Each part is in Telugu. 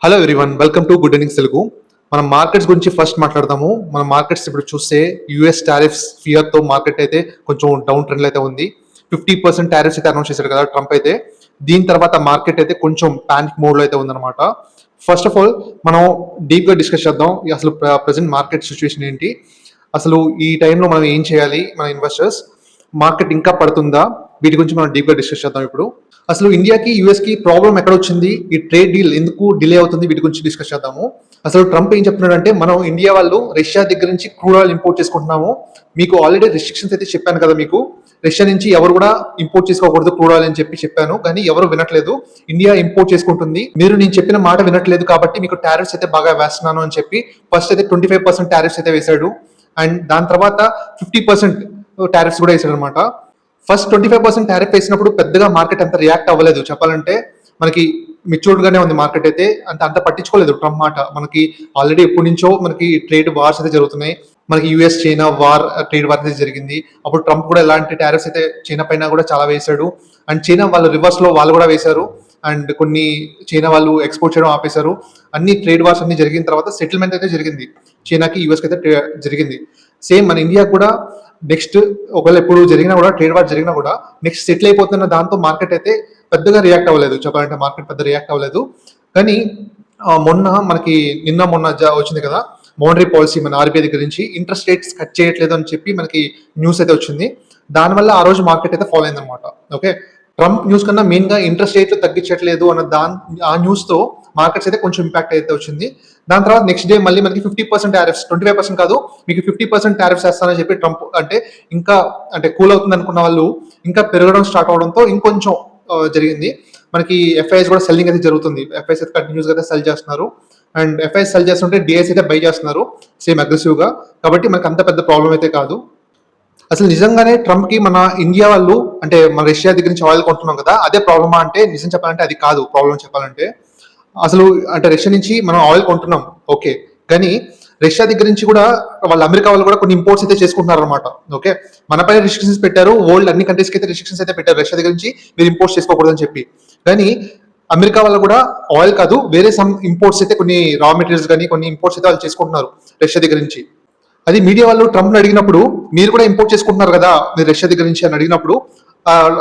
Hello everyone, welcome to good evening Telugu. మనం మార్కెట్స్ గురించి ఫస్ట్ మాట్లాడదాము. మన మార్కెట్స్ ఇప్పుడు చూస్తే యూఎస్ టారిఫ్స్ ఫియర్ తో మార్కెట్ అయితే కొంచెం డౌన్ ట్రెండ్ అయితే ఉంది. 50% టారిఫ్స్ అయితే అనౌన్స్ చేశారు కదా ట్రంప్ అయితే. దీని తర్వాత మార్కెట్ అయితే కొంచెం పానిక్ మోడ్ లో అయితే ఉందన్నమాట. ఫస్ట్ ఆఫ్ ఆల్ మనం డీప్ గా డిస్కస్ చేద్దాం అసలు ప్రెసెంట్ మార్కెట్ సిచ్యువేషన్ ఏంటి, అసలు ఈ టైంలో మనం ఏం చేయాలి, మన ఇన్వెస్టర్స్ మార్కెట్ ఇంకా పడుతుందా, వీటి గురించి మనం డీప్ గా డిస్కస్ చేద్దాం. ఇప్పుడు అసలు ఇండియాకి యూఎస్ కి ప్రాబ్లం ఎక్కడ వచ్చింది, ఈ ట్రేడ్ డీల్ ఎందుకు డిలే అవుతుంది, వీటి గురించి డిస్కస్ చేద్దాము. అసలు ట్రంప్ ఏం చెప్తున్నాడంటే మనం ఇండియా వాళ్ళు రష్యా దగ్గర నుంచి క్రూడ్ ఆయిల్ ఇంపోర్ట్ చేసుకుంటున్నాము. మీకు ఆల్రెడీ రిస్ట్రిక్షన్స్ అయితే చెప్పాను కదా, మీకు రష్యా నుంచి ఎవరు కూడా ఇంపోర్ట్ చేసుకోకూడదు క్రూడ్ ఆయిల్ అని చెప్పాను, కానీ ఎవరు వినట్లేదు. ఇండియా ఇంపోర్ట్ చేసుకుంటుంది, మీరు నేను చెప్పిన మాట వినట్లేదు కాబట్టి మీకు టారిఫ్స్ అయితే బాగా వేస్తున్నాను అని చెప్పి ఫస్ట్ అయితే 25% టారిఫ్స్ అయితే వేశాడు. అండ్ దాని తర్వాత 50% టారిఫ్స్ కూడా వేసాడు అనమాట. ఫస్ట్ 25% టారిఫ్ వేసినప్పుడు పెద్దగా మార్కెట్ అంత రియాక్ట్ అవ్వలేదు, చెప్పాలంటే మనకి మెచ్యూర్డ్ గానే ఉంది మార్కెట్ అయితే. అంత పట్టించుకోలేదు ట్రంప్ మాట. మనకి ఆల్రెడీ ఎప్పటి నుంచో మనకి ట్రేడ్ వార్స్ అయితే జరుగుతున్నాయి. మనకి US China war, trade war అయితే జరిగింది. అప్పుడు ట్రంప్ కూడా ఎలాంటి టారిఫ్స్ అయితే చైనా పైన కూడా చాలా వేశాడు. అండ్ చైనా వాళ్ళు రివర్స్ లో వాళ్ళు కూడా వేశారు. అండ్ కొన్ని చైనా వాళ్ళు ఎక్స్పోర్ట్ చేయడం ఆపేశారు. అన్ని ట్రేడ్ వార్స్ అన్ని జరిగిన తర్వాత సెటిల్మెంట్ అయితే జరిగింది, చైనాకి యూఎస్కి అయితే జరిగింది. సేమ్ మన ఇండియా కూడా నెక్స్ట్ ఒకవేళ ఎప్పుడు జరిగినా కూడా ట్రేడ్ వార్ జరిగినా కూడా నెక్స్ట్ సెటిల్ అయిపోతున్న దాంతో మార్కెట్ అయితే పెద్దగా రియాక్ట్ అవ్వలేదు, చెప్పాలంటే మార్కెట్ పెద్ద రియాక్ట్ అవ్వలేదు. కానీ మొన్న మనకి మొన్న వచ్చింది కదా మోనటరీ పాలసీ, మన ఆర్బీఐ దగ్గర నుంచి ఇంట్రెస్ట్ రేట్స్ కట్ చేయట్లేదు అని చెప్పి మనకి న్యూస్ అయితే వచ్చింది. దానివల్ల ఆ రోజు మార్కెట్ అయితే ఫాలో అయింది అనమాట. ఓకే, ట్రంప్ న్యూస్ కన్నా మెయిన్ గా ఇంట్రెస్ట్ రేట్లు తగ్గించట్లేదు అన్న ఆ న్యూస్ తో మార్కెట్స్ అయితే కొంచెం ఇంపాక్ట్ అయితే వచ్చింది. దాని తర్వాత నెక్స్ట్ డే మళ్ళీ మనకి 50% టారిఫ్స్, 25% కాదు మీకు 50% టారిఫ్స్ వేస్తానని చెప్పి ట్రంప్ అంటే ఇంకా అంటే కూల్ అవుతుంది అనుకున్న వాళ్ళు ఇంకా పెరగడం స్టార్ట్ అవడంతో ఇంకొంచెం జరిగింది. మనకి ఎఫ్ఐఎస్ కూడా సెల్లింగ్ అయితే జరుగుతుంది. ఎఫ్ఐఎస్ అయితే కంటిన్యూస్ గా సెల్ చేస్తున్నారు. అండ్ ఎఫ్ఐఎస్ సెల్ చేస్తుంటే డిఐస్ అయితే బై చేస్తున్నారు సేమ్ అగ్రెసివ్ గా. కాబట్టి మనకి అంత పెద్ద ప్రాబ్లం అయితే కాదు. అసలు నిజంగానే ట్రంప్ కి మన ఇండియా వాళ్ళు అంటే మన రష్యా దగ్గర నుంచి ఆయిల్ కొంటున్నాం కదా అదే ప్రాబ్లమా అంటే నిజం చెప్పాలంటే అది కాదు ప్రాబ్లం. చెప్పాలంటే అసలు అంటే రష్యా నుంచి మనం ఆయిల్ కొంటున్నాం ఓకే, కానీ రష్యా దగ్గర నుంచి కూడా వాళ్ళు అమెరికా వాళ్ళు కూడా కొన్ని ఇంపోర్ట్స్ అయితే చేసుకుంటున్నారు అనమాట. ఓకే, మన పైన రిస్ట్రిక్షన్స్ పెట్టారు, వరల్డ్ అన్ని కంట్రీస్ కి అయితే రిస్ట్రిక్షన్స్ అయితే పెట్టారు రష్యా దగ్గర నుంచి మీరు ఇంపోర్ట్స్ చేసుకోకూడదని చెప్పి. కానీ అమెరికా వాళ్ళు కూడా ఆయిల్ కాదు వేరే సమ్ ఇంపోర్ట్స్ అయితే కొన్ని రా మెటీరియల్స్ కానీ కొన్ని ఇంపోర్ట్స్ అయితే వాళ్ళు చేసుకుంటున్నారు రష్యా దగ్గర నుంచి. అది మీడియా వాళ్ళు ట్రంప్ అడిగినప్పుడు మీరు కూడా ఇంపోర్ట్ చేసుకుంటున్నారు కదా మీరు రష్యా దగ్గర నుంచి అని అడిగినప్పుడు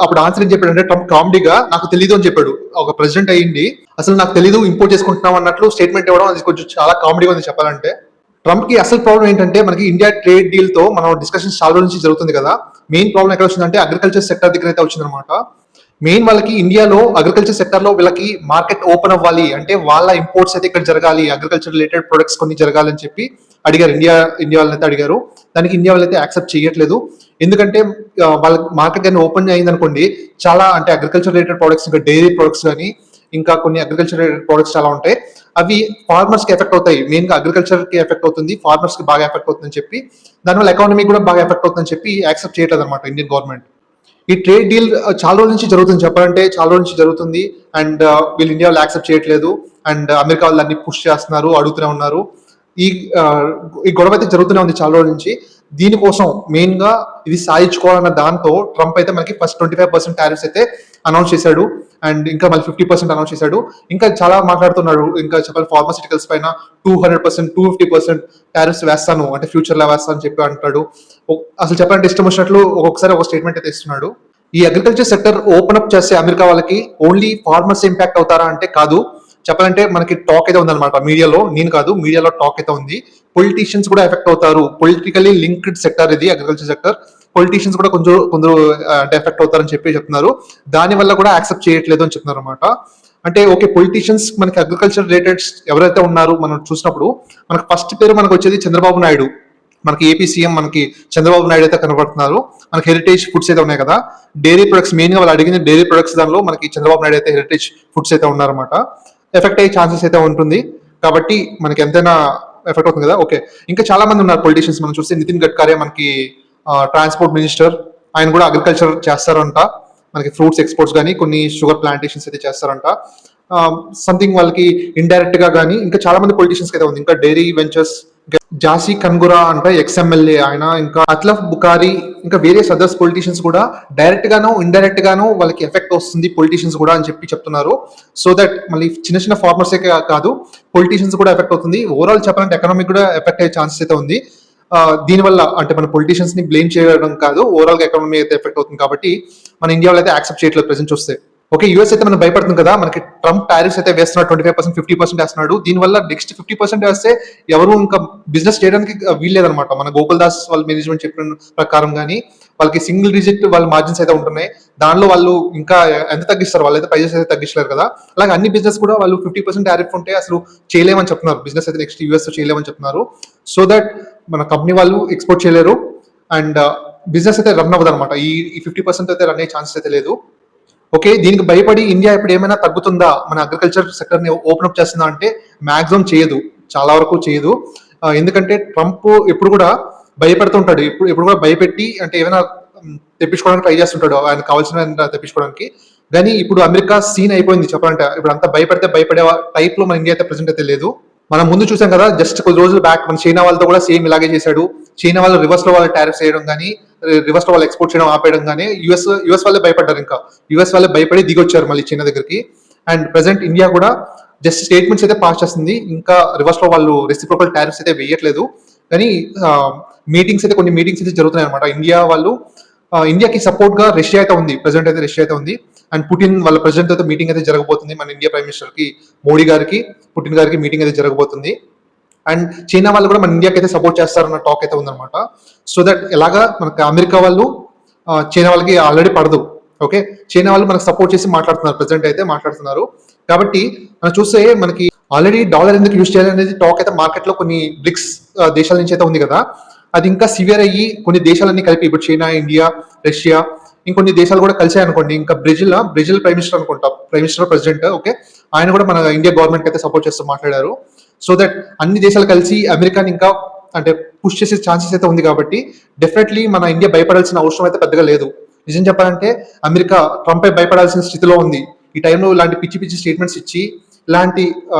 అప్పుడు ఆన్సర్ ఏం చెప్పాడంటే ట్రంప్ కామెడీగా నాకు తెలియదు అని చెప్పాడు. ఒక ప్రెసిడెంట్ అయ్యింది అసలు నాకు తెలీదు ఇంపోర్ట్ చేసుకుంటున్నాం అన్నట్లు స్టేట్మెంట్ ఇవ్వడం అది కొంచెం చాలా కామెడీగా ఉంది చెప్పాలంటే. ట్రంప్ కి అసలు ప్రాబ్లం ఏంటంటే మనకి ఇండియా ట్రేడ్ డీల్ తో మనం డిస్కషన్ చాలా రోజుల నుంచి జరుగుతుంది కదా. మెయిన్ ప్రాబ్లం ఎక్కడ వచ్చిందంటే అగ్రికల్చర్ సెక్టర్ దగ్గర అయితే వచ్చిందనమాట. మెయిన్ వాళ్ళకి ఇండియాలో అగ్రికల్చర్ సెక్టర్ లో వీళ్ళకి మార్కెట్ ఓపెన్ అవ్వాలి అంటే వాళ్ళ ఇంపోర్ట్స్ అయితే ఇక్కడ జరగాలి, అగ్రికల్చర్ రిలేటెడ్ ప్రొడక్ట్స్ కొన్ని జరగాలని చెప్పి అడిగారు. ఇండియా వాళ్ళని అయితే అడిగారు. దానికి ఇండియా వాళ్ళు అయితే యాక్సెప్ట్ చేయట్లేదు. ఎందుకంటే వాళ్ళ మార్కెట్ కానీ ఓపెన్ అయింది అనుకోండి చాలా అంటే అగ్రికల్చర్ రిలేటెడ్ ప్రొడక్ట్స్ ఇంకా డైరీ ప్రొడక్ట్స్ కానీ ఇంకా కొన్ని అగ్రికల్చర్ రిలేటెడ్ ప్రొడక్ట్స్ చాలా ఉంటాయి, అవి ఫార్మర్స్ కి ఎఫెక్ట్ అవుతాయి. మెయిన్ గా అగ్రికల్చర్ కి ఎఫెక్ట్ అవుతుంది, ఫార్మర్స్ కి బాగా ఎఫెక్ట్ అవుతుందని చెప్పి దానివల్ల ఎకానమీ కూడా బాగా ఎఫెక్ట్ అవుతుందని చెప్పి యాక్సెప్ట్ చేయట్లేదు అనమాట ఇండియన్ గవర్నమెంట్. ఈ ట్రేడ్ డీల్ చాలా రోజుల నుంచి జరుగుతుంది, చెప్పాలంటే చాలా రోజుల నుంచి జరుగుతుంది. అండ్ వీళ్ళు ఇండియా వాళ్ళు యాక్సెప్ట్ చేయట్లేదు. అండ్ అమెరికా వాళ్ళు అన్ని పుష్ చేస్తున్నారు, అడుగుతూనే ఉన్నారు. ఈ ఈ గొడవ అయితే జరుగుతూనే ఉంది చాలా రోజుల నుంచి. దీనికోసం మెయిన్ గా ఇది సాధించుకోవాలన్న దాంతో ట్రంప్ అయితే మనకి ఫస్ట్ 25% టారిఫ్స్ అయితే అనౌన్స్ చేశాడు. అండ్ ఇంకా మళ్ళీ 50% అనౌన్స్ చేశాడు. ఇంకా చాలా మాట్లాడుతున్నాడు. ఇంకా చెప్పాలి ఫార్మాసిటికల్స్ పైన 200%, 250% టారిఫ్స్ వేస్తాను అంటే ఫ్యూచర్ లో వేస్తాను అని చెప్పి అంటాడు. అసలు చెప్పాలంటే ఇష్టం వచ్చినట్లు ఒక్కొక్కసారి ఒక స్టేట్మెంట్ అయితే ఇస్తున్నాడు. ఈ అగ్రికల్చర్ సెక్టర్ ఓపెన్ అప్ చేస్తే అమెరికా వాళ్ళకి ఓన్లీ ఫార్మర్స్ ఇంపాక్ట్ అవుతారా అంటే కాదు. చెప్పాలంటే మనకి టాక్ అయితే ఉందన్నమాట మీడియాలో, నేను కాదు మీడియాలో టాక్ అయితే ఉంది. పొలిటీషియన్స్ కూడా ఎఫెక్ట్ అవుతారు, పొలిటికలీ లింక్డ్ సెక్టర్ ఇది అగ్రికల్చర్ సెక్టర్. పొలిటీషియన్స్ కూడా కొందరు అంటే ఎఫెక్ట్ అవుతారని చెప్పి చెప్తున్నారు. దాని వల్ల కూడా యాక్సెప్ట్ చేయట్లేదు అని చెప్తున్నారు అనమాట. అంటే ఓకే పొలిటీషియన్స్ మనకి అగ్రికల్చర్ రిలేటెడ్ ఎవరైతే ఉన్నారో మనం చూసినప్పుడు మనకు ఫస్ట్ పేరు మనకు వచ్చేది చంద్రబాబు నాయుడు. మనకి ఏపీ సీఎం మనకి చంద్రబాబు నాయుడు అయితే కనబడుతున్నారు. మనకి హెరిటేజ్ ఫుడ్స్ అయితే ఉన్నాయి కదా, డైరీ ప్రొడక్ట్స్ మెయిన్ గా వాళ్ళు అడిగిన డైరీ ప్రొడక్ట్స్ దానిలో మనకి చంద్రబాబు నాయుడు అయితే హెరిటేజ్ ఫుడ్స్ అయితే ఉన్నారన్నమాట. ఎఫెక్ట్ అయ్యే ఛాన్సెస్ అయితే ఉంటుంది కాబట్టి మనకి ఎంతైనా ఎఫెక్ట్ అవుతుంది కదా. ఓకే, ఇంకా చాలా మంది ఉన్నారు పొలిటీషియన్స్. మనం చూస్తే నితిన్ గడ్కరీ మనకి ట్రాన్స్పోర్ట్ మినిస్టర్, ఆయన కూడా అగ్రికల్చర్ చేస్తారంట. మనకి ఫ్రూట్స్ ఎక్స్పోర్ట్స్ కానీ కొన్ని షుగర్ ప్లాంటేషన్స్ అయితే చేస్తారంట. సంథింగ్ వాళ్ళకి ఇండైరెక్ట్ గా కానీ ఇంకా చాలా మంది పొలిటీషియన్స్ అయితే ఉంది. ఇంకా డైరీ వెంచర్స్ జాసీ కన్గురా అంటే ఎక్స్ఎమ్మెల్యే ఆయన, ఇంకా అత్లఫ్ బుకారి, ఇంకా వేరియస్ అదర్స్ పొలిటీషియన్స్ కూడా డైరెక్ట్ గాను ఇండైరెక్ట్ గాను వాళ్ళకి ఎఫెక్ట్ వస్తుంది పొలిటీషియన్స్ కూడా అని చెప్తున్నారు. సో దట్ మళ్ళీ చిన్న చిన్న ఫార్మర్సే కాదు, పొలిటీషియన్స్ కూడా ఎఫెక్ట్ అవుతుంది. ఓవరాల్ చెప్పాలంటే ఎకనామిక్ కూడా ఎఫెక్ట్ అయ్యే ఛాన్సెస్ అయితే ఉంది. దీనివల్ల అంటే మన పొలిటీషియన్స్ ని బ్లేమ్ చేయడం కాదు, ఓవరాల్ గా ఎకానమీ అయితే ఎఫెక్ట్ అవుతుంది. కాబట్టి మన ఇండియాలో అయితే యాక్సెప్ట్ చేయట్లేదు ప్రెసెంట్ చూస్తే. ఓకే, యూఎస్ అయితే మనం భయపడుతుంది కదా, మనకి ట్రంప్ టారిఫ్స్ అయితే వేస్తున్నాడు, 25%, 50% వేస్తున్నాడు. దీనివల్ల నెక్స్ట్ 50% వేస్తే ఎవరు ఇంకా బిజినెస్ చేయడానికి వీల్లేదనమాట. మన గోకుల్ దాస్ వాళ్ళ మేనేజ్మెంట్ చెప్పిన ప్రకారం కానీ వాళ్ళకి సింగిల్ డిజిట్ వాళ్ళ మార్జిన్స్ అయితే ఉంటున్నాయి. దానిలో వాళ్ళు ఇంకా ఎంత తగ్గిస్తారు, వాళ్ళు అయితే ప్రైజెస్ అయితే తగ్గించలేరు కదా. అలాగే అన్ని బిజినెస్ కూడా వాళ్ళు 50% టారిఫ్ ఉంటే అసలు చేయలేమని చెప్తున్నారు, బిజినెస్ అయితే నెక్స్ట్ యూఎస్ తో చేయలేమని చెప్తున్నారు. సో దట్ మన కంపెనీ వాళ్ళు ఎక్స్పోర్ట్ చేయలేరు అండ్ బిజినెస్ అయితే రన్ అవ్వదు అనమాట. ఈ 50% అయితే రన్ అయ్యే ఛాన్సెస్ అయితే లేదు. ఓకే, దీనికి భయపడి ఇండియా ఇప్పుడు ఏమైనా తగ్గుతుందా, మన అగ్రికల్చర్ సెక్టర్ ని ఓపెన్ అప్ చేస్తుందా అంటే మాక్సిమం చేయదు, చాలా వరకు చేయదు. ఎందుకంటే ట్రంప్ ఎప్పుడు కూడా భయపెడుతుంటాడు, ఎప్పుడు కూడా భయపెట్టి అంటే ఏమైనా తెప్పించుకోవడానికి ట్రై చేస్తుంటాడు, ఆయన కావాల్సిన తెప్పించుకోవడానికి. కానీ ఇప్పుడు అమెరికా సీన్ అయిపోయింది చెప్పాలంటే, ఇప్పుడు అంతా భయపడితే భయపడే టైప్ లో మన ఇండియా అయితే ప్రెసెంట్ అయితే లేదు. మనం ముందు చూసాం కదా, జస్ట్ కొద్ది రోజులు బ్యాక్ మన చైనా వాళ్ళతో కూడా సేమ్ ఇలాగే చేశాడు. చైనా వాళ్ళు రివర్స్ లో వాళ్ళ టారిఫ్స్ చేయడం కానీ, రివర్స్ లో వాళ్ళు ఎక్స్పోర్ట్ చేయడం ఆపేయడం కానీ, యుఎస్ వాళ్ళే భయపడ్డారు, ఇంకా యుఎస్ వాళ్ళే భయపడి దిగొచ్చారు మళ్ళీ చైనా దగ్గరికి. అండ్ ప్రెసెంట్ ఇండియా కూడా జస్ట్ స్టేట్మెంట్స్ అయితే పాస్ చేస్తుంది, ఇంకా రివర్స్ లో వాళ్ళు రెసిప్రోకల్ టారిఫ్స్ అయితే వేయట్లేదు. కానీ మీటింగ్స్ అయితే కొన్ని మీటింగ్స్ అయితే జరుగుతున్నాయి అనమాట. ఇండియా వాళ్ళు ఇండియాకి సపోర్ట్ గా రష్యా అయితే ఉంది, ప్రెసెంట్ అయితే రష్యా అయితే ఉంది. అండ్ పుటిన్ వాళ్ళ ప్రెసిడెంట్ అయితే మీటింగ్ అయితే జరగబోతుంది, మన ఇండియా ప్రైమ్ మినిస్టర్ కి మోడీ గారికి పుటిన్ గారికి మీటింగ్ అయితే జరగబోతుంది. అండ్ చైనా వాళ్ళు కూడా మన ఇండియాకి అయితే సపోర్ట్ చేస్తారన్న టాక్ అయితే ఉందన్నమాట. సో దట్ ఎలాగా మనకి అమెరికా వాళ్ళు చైనా వాళ్ళకి ఆల్రెడీ పడదు. ఓకే, చైనా వాళ్ళు మనకు సపోర్ట్ చేసి మాట్లాడుతున్నారు, ప్రెసెంట్ అయితే మాట్లాడుతున్నారు. కాబట్టి మనం చూస్తే మనకి ఆల్రెడీ డాలర్ ఎందుకు యూజ్ చేయాలనేది టాక్ అయితే మార్కెట్ లో కొన్ని బ్రిక్స్ దేశాల నుంచి అయితే ఉంది కదా. అది ఇంకా సివియర్ అయ్యి కొన్ని దేశాలన్నీ కలిపి ఇప్పుడు చైనా, ఇండియా, రష్యా, ఇంకొన్ని దేశాలు కూడా కలిసాయి అనుకోండి. ఇంకా బ్రెజిల్ ప్రైమ్ మినిస్టర్ అనుకుంటా, ప్రైమ్ మినిస్టర్ ప్రెసిడెంట్, ఓకే, ఆయన కూడా మన ఇండియా గవర్నమెంట్ అయితే సపోర్ట్ చేస్తూ మాట్లాడారు. సో దట్ అన్ని దేశాలు కలిసి అమెరికాని ఇంకా అంటే పుష్ చేసే ఛాన్సెస్ అయితే ఉంది. కాబట్టి డెఫినెట్లీ మన ఇండియా భయపడాల్సిన అవసరం అయితే పెద్దగా లేదు. నిజం చెప్పాలంటే అమెరికా ట్రంప్ భయపడాల్సిన స్థితిలో ఉంది. ఈ టైంలో ఇలాంటి పిచ్చి పిచ్చి స్టేట్మెంట్స్ ఇచ్చి ఇలాంటి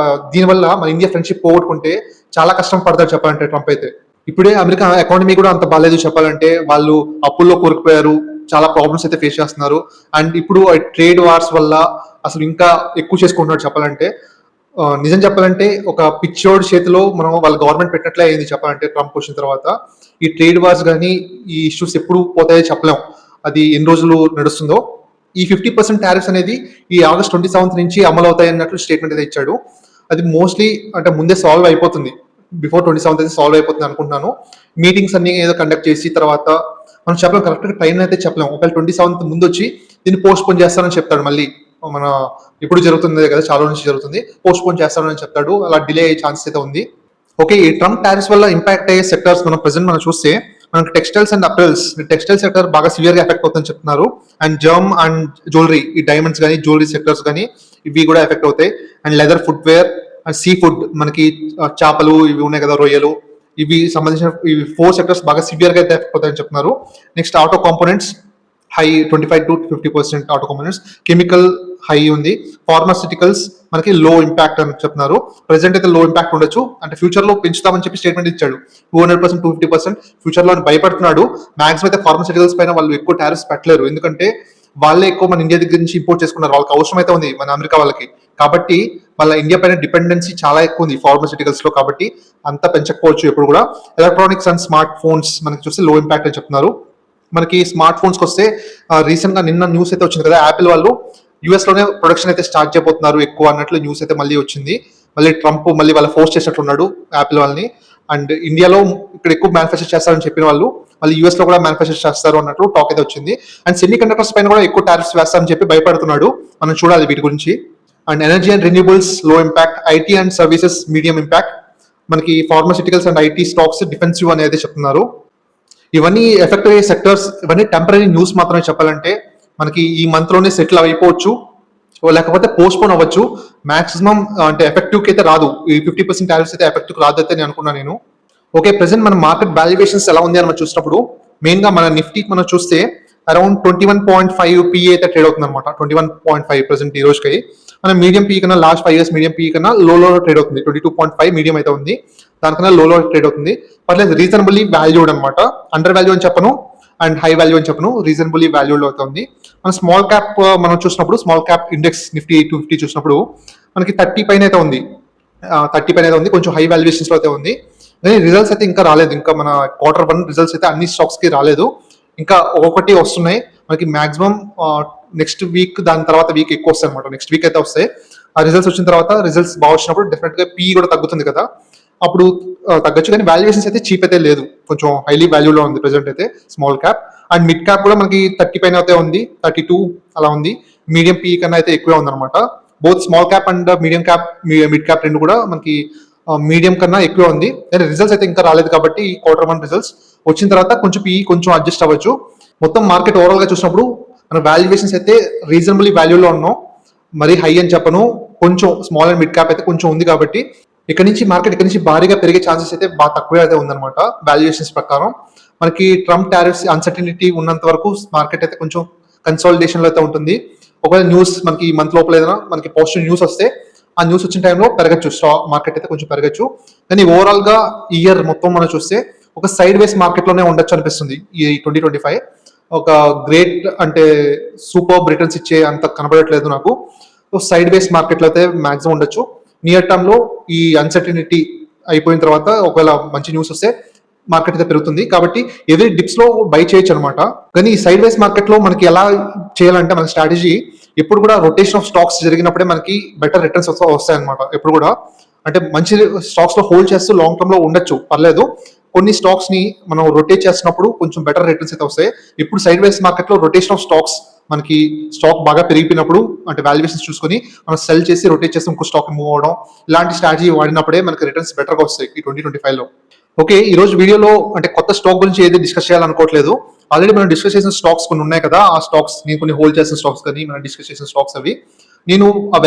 దీనివల్ల మన ఇండియా ఫ్రెండ్షిప్ పోగొట్టుకుంటే చాలా కష్టం పడతారు చెప్పాలంటే ట్రంప్ అయితే. ఇప్పుడే అమెరికా ఎకానమీ కూడా అంత బాగాలేదు చెప్పాలంటే, వాళ్ళు అప్పుల్లో కూరుకుపోయారు, చాలా ప్రాబ్లమ్స్ అయితే ఫేస్ చేస్తున్నారు. అండ్ ఇప్పుడు ట్రేడ్ వార్స్ వల్ల అసలు ఇంకా ఎక్కువ చేసుకుంటున్నాడు చెప్పాలంటే. నిజం చెప్పాలంటే ఒక పిచ్చోడి చేతిలో మనం వాళ్ళ గవర్నమెంట్ పెట్టినట్లే అయింది చెప్పాలంటే ట్రంప్ వచ్చిన తర్వాత. ఈ ట్రేడ్ వార్స్ కానీ ఈ ఇష్యూస్ ఎప్పుడు పోతాయో చెప్పలేం, అది ఎన్ని రోజులు నడుస్తుందో. ఈ 50% టారిఫ్స్ అనేది ఈ ఆగస్ట్ 27 నుంచి అమలు అవుతాయి అన్నట్లు స్టేట్మెంట్ అయితే ఇచ్చాడు. అది మోస్ట్లీ అంటే ముందే సాల్వ్ అయిపోతుంది, బిఫోర్ 27 అయితే సాల్వ్ అయిపోతుంది అనుకుంటున్నాను. మీటింగ్స్ అన్ని ఏదో కండక్ట్ చేసి తర్వాత మనం చెప్పలేం, కరెక్ట్ గా టైం అయితే చెప్పలేం. ఒకవేళ 27 ముందు వచ్చి దీన్ని పోస్ట్ పోన్ చేస్తానని చెప్తాడు, మళ్ళీ మన ఇప్పుడు జరుగుతుంది కదా, చాలా నుంచి జరుగుతుంది, పోస్ట్ పోన్ చేస్తానని చెప్తాడు. అలా డిలే అయ్యే ఛాన్సెస్ అయితే ఉంది. ఓకే, ఈ ట్రంప్ టారిఫ్స్ వల్ల ఇంపాక్ట్ అయ్యే సెక్టర్స్ మనం ప్రెసెంట్ మనం చూస్తే మనకి textiles and apparels, textile sector బాగా సివియర్ గా ఎఫెక్ట్ అవుతుందని చెప్తున్నారు. అండ్ జర్మ్ అండ్ జ్యువెలరీ, ఈ డైమండ్స్ కానీ జ్యువెలరీ సెక్టర్స్ కానీ ఇవి కూడా ఎఫెక్ట్ అవుతాయి. And leather, footwear and sea food, మనకి చేపలు ఇవి ఉన్నాయి కదా, రొయ్యలు, ఇవి సంబంధించిన ఇవి 4 సెక్టర్స్ బాగా సివియర్ గా అయితే ఎఫెక్ట్ అవుతాయని చెప్తున్నారు. Next auto components high 25 to 50% auto components, chemical high ఉంది, ఫార్మాసిటికల్స్ మనకి లో ఇంపాక్ట్ అని చెప్తున్నారు. ప్రెసెంట్ అయితే లో ఇంపాక్ట్ ఉండొచ్చు, అంటే ఫ్యూచర్ లో పెంచుతామని చెప్పి స్టేట్మెంట్ ఇచ్చాడు. 200%, 250% ఫ్యూచర్ లో భయపడుతున్నాడు. మాక్సిమం అయితే ఫార్మాసిటికల్స్ పైన వాళ్ళు ఎక్కువ టారిఫ్స్ పెట్టలేరు, ఎందుకంటే వాళ్ళే ఎక్కువ మన ఇండియా దగ్గర నుంచి ఇంపోర్ట్ చేసుకున్నారు, వాళ్ళకి అవసరం అయితే ఉంది మన అమెరికా వాళ్ళకి. కాబట్టి వాళ్ళ ఇండియా పైన డిపెండెన్సీ చాలా ఎక్కువ ఉంది ఫార్మాసిటికల్స్ లో, కాబట్టి అంత పెంచకపోవచ్చు ఎప్పుడు కూడా. ఎలక్ట్రానిక్స్ అండ్ స్మార్ట్ ఫోన్స్ మనకి చూస్తే లో ఇంపాక్ట్ అని చెప్తున్నారు. మనకి స్మార్ట్ ఫోన్స్ వస్తే రీసెంట్ గా నిన్న న్యూస్ అయితే వచ్చింది కదా, యాపిల్ వాళ్ళు యుఎస్ లోనే ప్రొడక్షన్ అయితే స్టార్ట్ చేయబోతున్నారు ఎక్కువ అన్నట్లు న్యూస్ అయితే మళ్ళీ వచ్చింది. మళ్ళీ ట్రంప్ మళ్ళీ వాళ్ళ ఫోర్స్ చేసినట్లున్నాడు యాపిల్ వాళ్ళని. అండ్ ఇండియాలో ఇక్కడ ఎక్కువ మ్యానుఫ్యాక్చర్ చేస్తారని చెప్పిన వాళ్ళు మళ్ళీ యూఎస్ లో కూడా మ్యానుఫ్యాక్చర్ చేస్తారు అన్నట్లు టాక్ అయితే వచ్చింది. అండ్ సెమీ కండక్టర్స్ పైన కూడా ఎక్కువ టారిఫ్స్ వేస్తారని చెప్పి భయపడుతున్నాడు, మనం చూడాలి వీటి గురించి. అండ్ ఎనర్జీ అండ్ రెన్యూబుల్స్ లో impact, IT and services medium impact, మనకి pharmaceuticals and IT stocks defensive అనేది చెప్తున్నారు. ఇవన్నీ ఎఫెక్ట్ అయ్యే సెక్టర్స్, ఇవన్నీ టెంపరీ న్యూస్ మాత్రమే చెప్పాలంటే. మనకి ఈ మంత్ లోనే సెటిల్ అయిపోవచ్చు, లేకపోతే పోస్ట్ పోన్ అవ్వచ్చు. మాక్సిమం అంటే ఎఫెక్టివ్ కి అయితే రాదు, ఈ 50% టారిఫ్స్ అయితే ఎఫెక్టివ్ రాదు అయితే నేను అనుకున్నాను నేను. ఓకే, ప్రెసెంట్ మన మార్కెట్ వాల్యుయేషన్స్ ఎలా ఉంది అని మనం చూసినప్పుడు మెయిన్ గా మన నిఫ్టీకి మనం చూస్తే అరౌండ్ 21.5 పిఏ అయితే ట్రేడ్ అవుతుంది అనమాట. 21.5 ప్రెసెంట్ ఈ రోజుకి. మన మీడియం పీ కన్నా లాస్ట్ 5 years మీడియం పీ కన్నా లో ట్రేడ్ అవుతుంది, 22.5 మీడియం అయితే ఉంది. దానికన్నా లోలో ట్రేడ్ అవుతుంది. పర్లేదు, రీజనబుల్లీ వాల్యూడ్ అనమాట. అండర్ వాల్యూ అని చెప్పను అండ్ హై వాల్యూ అని చెప్పను, రీజనబుల్లీ వాల్యూడ్ అవుతుంది. మన స్మాల్ క్యాప్ మనం చూసినప్పుడు, స్మాల్ క్యాప్ ఇండెక్స్ నిఫ్టీ 250 చూసినప్పుడు మనకి 30 పైన అయితే ఉంది, 30 పైన అయితే ఉంది, కొంచెం హై వాల్యుయేషన్స్ లో అయితే ఉంది. కానీ రిజల్ట్స్ అయితే ఇంకా రాలేదు. ఇంకా మన Q1 రిజల్ట్స్ అయితే అన్ని స్టాక్స్ కి రాలేదు, ఇంకా ఒక్కొక్కటి వస్తున్నాయి. మనకి మాక్సిమం నెక్స్ట్ వీక్, దాని తర్వాత వీక్ ఎక్కువ వస్తాయి అనమాట. నెక్స్ట్ వీక్ అయితే వస్తాయి. ఆ రిజల్ట్స్ వచ్చిన తర్వాత, రిజల్ట్స్ బాగా వచ్చినప్పుడు డెఫినెట్ గా పీ కూడా తగ్గుతుంది కదా, అప్పుడు తగ్గచ్చు. కానీ వాల్యుయేషన్స్ అయితే చీప్ అయితే లేదు, కొంచెం హైలీ వాల్యూలో ఉంది ప్రెసెంట్ అయితే small cap. And mid cap కూడా మనకి 30 పైన అయితే ఉంది, 32 అలా ఉంది. మీడియం పీ కన్నా అయితే ఎక్కువే ఉందన్నమాట. Both small cap and medium cap, mid cap రెండు కూడా మనకి మీడియం కన్నా ఎక్కువ ఉంది. కానీ రిజల్ట్స్ అయితే ఇంకా రాలేదు కాబట్టి ఈ Q1 రిజల్ట్స్ వచ్చిన తర్వాత కొంచెం పీ కొంచెం అడ్జస్ట్ అవ్వచ్చు. మొత్తం మార్కెట్ ఓవరాల్ గా చూసినప్పుడు మన వాల్యుయేషన్స్ అయితే రీజనబుల్లీ వాల్యూలో ఉన్నాం, మరీ హై అని చెప్పను, కొంచెం స్మాల్ అండ్ మిడ్ క్యాప్ అయితే కొంచెం ఉంది. కాబట్టి ఇక్కడ నుంచి భారీగా పెరిగే ఛాన్సెస్ అయితే బాగా తక్కువే అయితే ఉందన్నమాట వాల్యుయేషన్స్ ప్రకారం. మనకి ట్రంప్ టారిఫ్స్ అన్సర్టినిటీ ఉన్నంత వరకు మార్కెట్ అయితే కొంచెం కన్సాలిడేషన్ లో అయితే ఉంటుంది. ఒకవేళ న్యూస్ మనకి మంత్ లోపల ఏదైనా మనకి పాజిటివ్ న్యూస్ వస్తే, ఆ న్యూస్ వచ్చిన టైంలో పెరగచ్చు, స్టాక్ మార్కెట్ అయితే కొంచెం పెరగచ్చు. కానీ ఓవరాల్ గా ఇయర్ మొత్తం మనం చూస్తే ఒక సైడ్ వేస్ మార్కెట్ లోనే ఉండొచ్చు అనిపిస్తుంది ఈ 2025. ఒక గ్రేట్ అంటే సూపర్ రిటర్న్స్ ఇచ్చే అంత కనబడట్లేదు నాకు. సైడ్ వేస్ మార్కెట్ లో అయితే మాక్సిమం ఉండొచ్చు. నియర్ టర్మ్ లో ఈ అన్సర్టినిటీ అయిపోయిన తర్వాత ఒకవేళ మంచి న్యూస్ వస్తే మార్కెట్ అయితే పెరుగుతుంది. కాబట్టి ఎవరి డిప్స్ లో బై చేయొచ్చు అనమాట. కానీ ఈ సైడ్ వేస్ మార్కెట్ లో మనకి ఎలా చేయాలంటే, మన స్ట్రాటజీ ఎప్పుడు కూడా రొటేషన్ ఆఫ్ స్టాక్స్ జరిగినప్పుడే మనకి బెటర్ రిటర్న్స్ వస్తాయి అనమాట. ఎప్పుడు కూడా అంటే మంచి స్టాక్స్ లో హోల్డ్ చేస్తూ లాంగ్ టర్మ్ లో ఉండొచ్చు, పర్లేదు. కొన్ని స్టాక్స్ ని మనం రొటేట్ చేసినప్పుడు కొంచెం బెటర్ రిటర్న్స్ అయితే వస్తాయి. ఇప్పుడు సైడ్ వేస్ మార్కెట్ లో రొటేషన్ ఆఫ్ స్టాక్స్, మనకి స్టాక్ బాగా పెరిగిపోయినప్పుడు అంటే వాల్యుయేషన్స్ చూసుకొని మనం సెల్ చేసి రొటేట్ చేసి ఇంకో స్టాక్ మూవ్ అవడం, ఇలాంటి స్ట్రాటజీ వాడినప్పుడే మనకి రిటర్న్స్ బెటర్ గా వస్తాయి ఈ 2025 లో. ఓకే, ఈ రోజు వీడియోలో అంటే కొత్త స్టాక్ గురించి ఏది డిస్కస్ చేయాలనుకోవట్లేదు. ఆల్రెడీ మనం డిస్కస్ చేసిన స్టాక్స్ కొన్ని ఉన్నాయి కదా, ఆ స్టాక్స్ నేను కొన్ని హోల్డ్ చేసిన స్టాక్స్ కానీ మనం డిస్కస్ చేసిన స్టాక్స్ అవి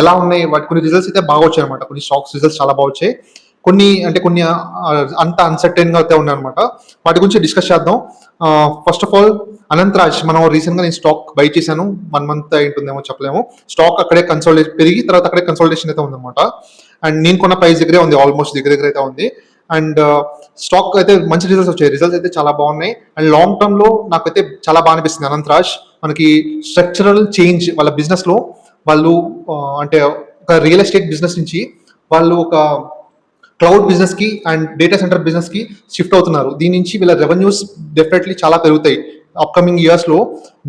ఎలా ఉన్నాయి, వాటి కొన్ని రిజల్ట్స్ అయితే బాగా వచ్చాయి అనమాట. కొన్ని స్టాక్స్ రిజల్ట్స్ చాలా బాగా వచ్చాయి, కొన్ని అంత అన్సర్టైన్ గా అయితే ఉన్నాయి అనమాట. వాటి గురించి డిస్కస్ చేద్దాం. ఫస్ట్ ఆఫ్ ఆల్ అనంతరాజ్, మనం రీసెంట్ గా నేను స్టాక్ బై చేశాను, 1 మంత్ అయింటుందేమో చెప్పలేము. స్టాక్ అక్కడే కన్సోలిడేషన్ పెరిగి తర్వాత అక్కడే కన్సోలిడేషన్ అయితే ఉందన్నమాట. అండ్ నేను కొన్న ప్రైస్ దగ్గరే ఉంది, ఆల్మోస్ట్ దగ్గర అయితే ఉంది. అండ్ స్టాక్ అయితే మంచి రిజల్ట్స్ వచ్చాయి, రిజల్ట్స్ అయితే చాలా బాగున్నాయి. అండ్ లాంగ్ టర్మ్ లో నాకైతే చాలా బాగా అనిపిస్తుంది అనంతరాజ్. మనకి స్ట్రక్చరల్ చేంజ్ వాళ్ళ బిజినెస్ లో, వాళ్ళు అంటే ఒక రియల్ ఎస్టేట్ బిజినెస్ నుంచి వాళ్ళు ఒక క్లౌడ్ బిజినెస్ కి అండ్ డేటా సెంటర్ బిజినెస్ కి షిఫ్ట్ అవుతున్నారు. దీని నుంచి వీళ్ళ రెవెన్యూస్ డెఫినెట్లీ చాలా పెరుగుతాయి అప్కమింగ్ ఇయర్స్ లో.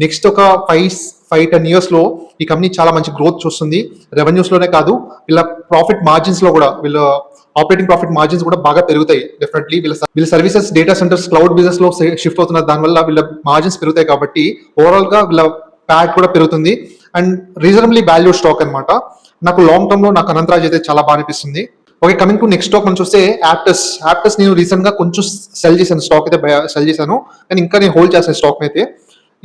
నెక్స్ట్ ఒక 5-10 ఇయర్స్ లో ఈ కంపెనీ చాలా మంచి గ్రోత్ చూస్తుంది. రెవెన్యూస్ లోనే కాదు, వీళ్ళ ప్రాఫిట్ మార్జిన్స్ లో కూడా, వీళ్ళ ఆపరేటింగ్ ప్రాఫిట్ మార్జిన్స్ కూడా బాగా పెరుగుతాయి డెఫినెట్లీ. వీళ్ళ services data centres cloud business లో షిఫ్ట్ అవుతున్నారు, దానివల్ల వీళ్ళ మార్జిన్స్ పెరుగుతాయి. కాబట్టి ఓవరాల్ గా వీళ్ళ ప్యాట్ కూడా పెరుగుతుంది. అండ్ రీజనబుల్లీ వాల్యూ స్టాక్ అనమాట. నాకు లాంగ్ టర్మ్ లో నాకు అనంతరాజ్ అయితే చాలా బాగా అనిపిస్తుంది. Okay, coming to next stock మనం చూస్తే యాప్టస్ నేను రీసెంట్ గా కొంచెం సెల్ చేశాను, స్టాక్ అయితే సెల్ చేశాను, కానీ ఇంకా నేను హోల్డ్ చేశాను స్టాక్ అయితే.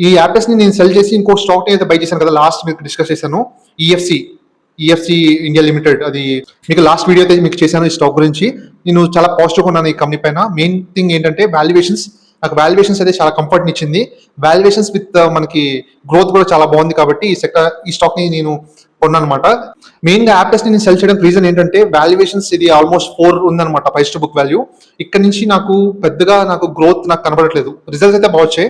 ఈ యాప్టస్ ని నేను సెల్ చేసి ఇంకో స్టాక్ అయితే బై చేశాను కదా, లాస్ట్ మీకు డిస్కస్ చేశాను, ఈఎఫ్సి ఇండియా లిమిటెడ్. అది మీకు లాస్ట్ వీడియో అయితే మీకు చేశాను ఈ స్టాక్ గురించి. నేను చాలా పాజిటివ్ ఉన్నాను ఈ కంపెనీ పైన. మెయిన్ థింగ్ ఏంటంటే వాల్యుయేషన్స్, నాకు వాల్యుయేషన్స్ అయితే చాలా కంఫర్ట్ ఇచ్చింది. వాల్యుయేషన్స్ విత్ మనకి గ్రోత్ కూడా చాలా బాగుంది. కాబట్టి ఈ స్టాక్ ని నేను కొన్నాను అనమాట. మెయిన్ గా యాప్టస్ ని నేను సెల్ చేయడానికి రీజన్ ఏంటంటే, వాల్యుయేషన్స్ ఇది ఆల్మోస్ట్ 4 ఉందన్నమాట ప్రైస్ టు బుక్ వాల్యూ. ఇక్కడ నుంచి నాకు పెద్దగా గ్రోత్ నాకు కనబడట్లేదు. రిజల్ట్స్ అయితే బాగా వచ్చాయి,